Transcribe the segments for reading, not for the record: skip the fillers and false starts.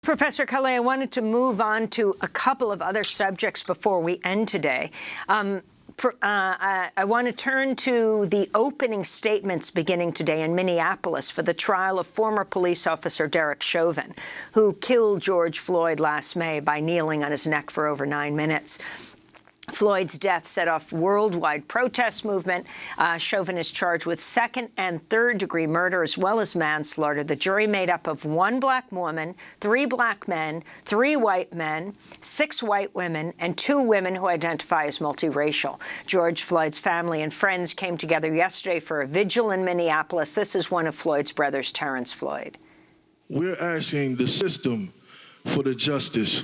Professor Kelley, I wanted to move on to a couple of other subjects before we end today. I want to turn to the opening statements beginning today in Minneapolis for the trial of former police officer Derek Chauvin, who killed George Floyd last May by kneeling on his neck for over 9 minutes. Floyd's death set off worldwide protest movement. Chauvin is charged with second and third-degree murder as well as manslaughter. The jury made up of 1 black woman, 3 black men, 3 white men, 6 white women, and 2 women who identify as multiracial. George Floyd's family and friends came together yesterday for a vigil in Minneapolis. This is one of Floyd's brothers, Terrence Floyd. We're asking the system for the justice,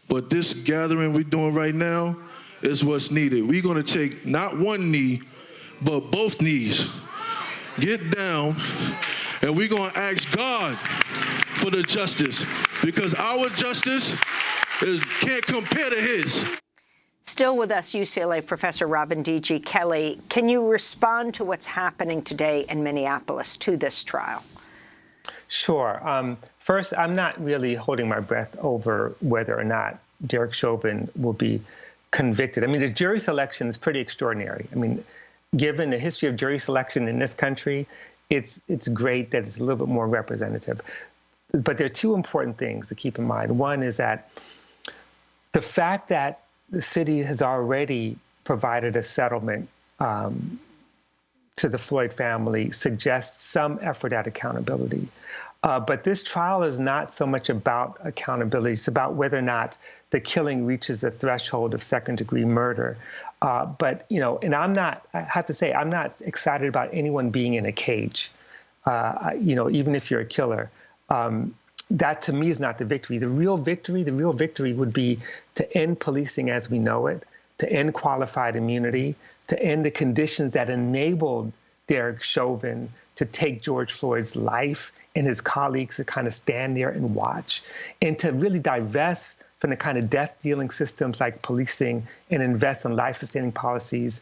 but this gathering we're doing right now is what's needed. We're gonna take not one knee, but both knees. Get down, and we're gonna ask God for the justice, because our justice can't compare to his. Still with us, UCLA professor Robin D.G. Kelley, can you respond to what's happening today in Minneapolis to this trial? Sure. First, I'm not really holding my breath over whether or not Derek Chauvin will be convicted. I mean, the jury selection is pretty extraordinary. I mean, given the history of jury selection in this country, it's great that it's a little bit more representative. But there are 2 important things to keep in mind. One is that the fact that the city has already provided a settlement to the Floyd family suggests some effort at accountability. But this trial is not so much about accountability. It's about whether or not the killing reaches a threshold of second-degree murder. But, you know, and I have to say, I'm not excited about anyone being in a cage, you know, even if you're a killer. That, to me, is not the victory. The real victory would be to end policing as we know it, to end qualified immunity, to end the conditions that enabled Derek Chauvin to take George Floyd's life and his colleagues to kind of stand there and watch, and to really divest from the kind of death-dealing systems like policing and invest in life-sustaining policies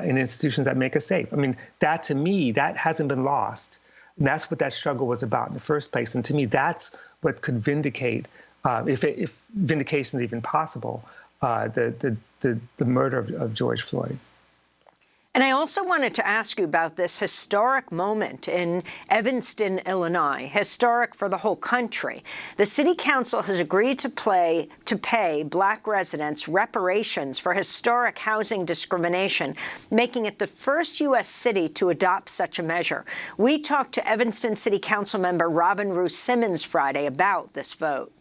in institutions that make us safe. I mean, that, to me, that hasn't been lost. And that's what that struggle was about in the first place. And to me, that's what could vindicate, if vindication is even possible, the murder of George Floyd. And I also wanted to ask you about this historic moment in Evanston, Illinois, historic for the whole country. The city council has agreed to pay black residents reparations for historic housing discrimination, making it the first U.S. city to adopt such a measure. We talked to Evanston City Council member Robin Simmons Friday about this vote.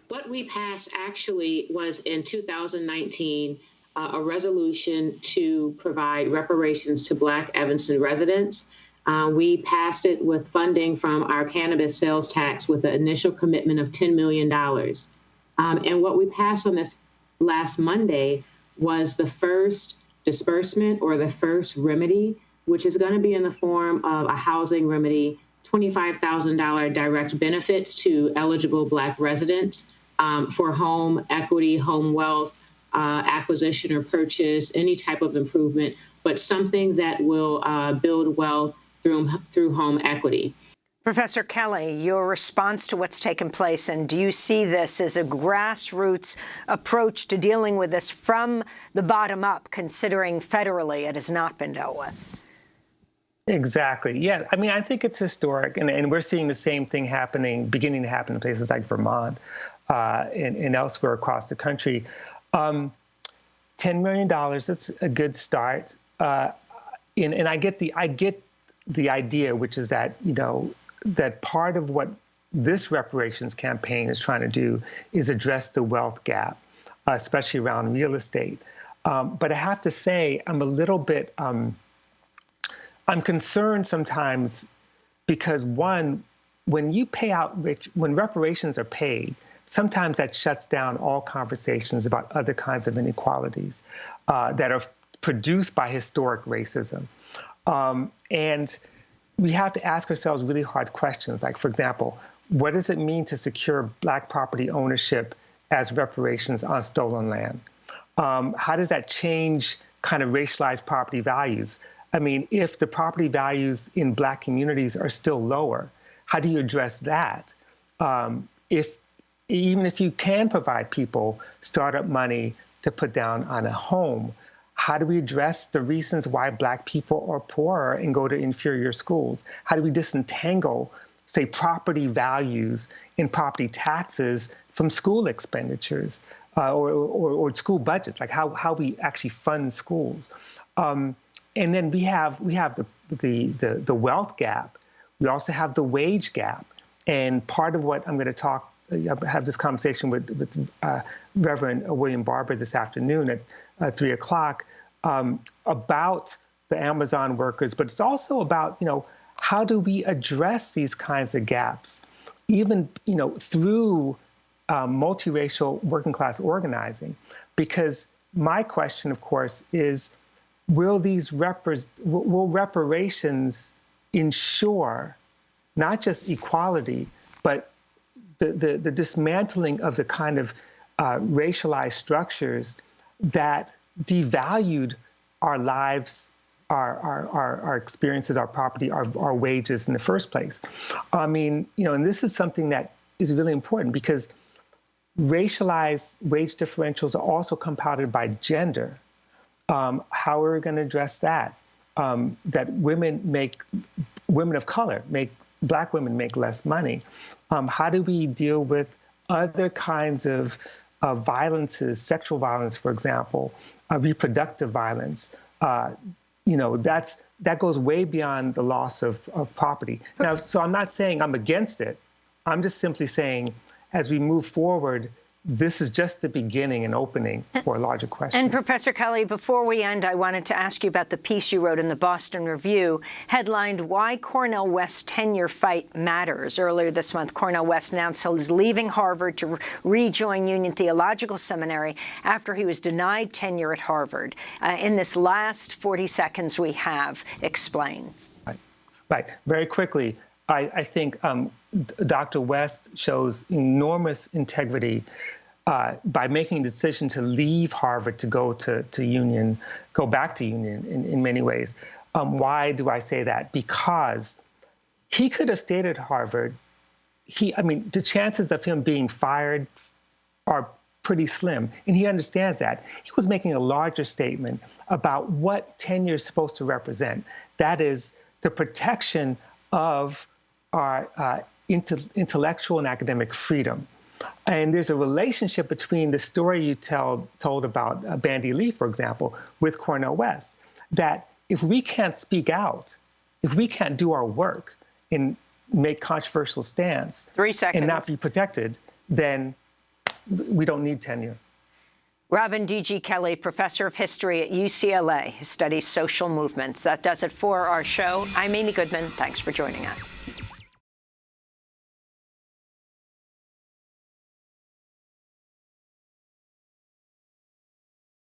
What we passed actually was in 2019, a resolution to provide reparations to Black Evanston residents. We passed it with funding from our cannabis sales tax with an initial commitment of $10 million. And what we passed on this last Monday was the first disbursement or the first remedy, which is going to be in the form of a housing remedy, $25,000 direct benefits to eligible Black residents for home equity, home wealth, acquisition or purchase, any type of improvement, but something that will build wealth through home equity. Professor Kelley, your response to what's taken place, and do you see this as a grassroots approach to dealing with this from the bottom up, considering federally it has not been dealt with? Exactly. Yeah. I mean, I think it's historic, and we're seeing the same thing beginning to happen in places like Vermont and elsewhere across the country. $10 million, that's a good start. And I get the idea, which is that, you know, that part of what this reparations campaign is trying to do is address the wealth gap, especially around real estate. But I have to say, I'm a little bit, I'm concerned sometimes because, one, when you pay out when reparations are paid, sometimes that shuts down all conversations about other kinds of inequalities that are produced by historic racism. And we have to ask ourselves really hard questions, like, for example, what does it mean to secure Black property ownership as reparations on stolen land? How does that change kind of racialized property values? I mean, if the property values in Black communities are still lower, how do you address that? If even if you can provide people startup money to put down on a home, how do we address the reasons why Black people are poorer and go to inferior schools? How do we disentangle, say, property values and property taxes from school expenditures or school budgets, like how we actually fund schools? And then we have the wealth gap. We also have the wage gap. And part of what I'm going to have this conversation with Reverend William Barber this afternoon at 3 o'clock about the Amazon workers, but it's also about, how do we address these kinds of gaps, even, through multiracial working class organizing? Because my question, of course, is, will reparations ensure not just equality, but the dismantling of the kind of racialized structures that devalued our lives, our experiences, our property, our wages in the first place? I mean, and this is something that is really important because racialized wage differentials are also compounded by gender. How are we going to address that? That women of color Black women make less money. How do we deal with other kinds of violences, sexual violence, for example, reproductive violence? That goes way beyond the loss of property. Now, so I'm not saying I'm against it. I'm just simply saying, as we move forward, this is just the beginning and opening for a larger question. And Professor Kelley, before we end, I wanted to ask you about the piece you wrote in the Boston Review, headlined "Why Cornel West's Tenure Fight Matters." Earlier this month, Cornel West announced he was leaving Harvard to rejoin Union Theological Seminary after he was denied tenure at Harvard. In this last 40 seconds we have, explain. Right. Very quickly, I think Dr. West shows enormous integrity by making a decision to leave Harvard to go back to Union in many ways. Why do I say that? Because he could have stayed at Harvard. The chances of him being fired are pretty slim, and he understands that. He was making a larger statement about what tenure is supposed to represent. That is the protection of our intellectual and academic freedom. And there's a relationship between the story you told about Bandy Lee, for example, with Cornel West, that if we can't speak out, if we can't do our work and make controversial stands 3 seconds. and not be protected, then we don't need tenure. Robin D.G. Kelley, professor of history at UCLA, who studies social movements. That does it for our show. I'm Amy Goodman. Thanks for joining us.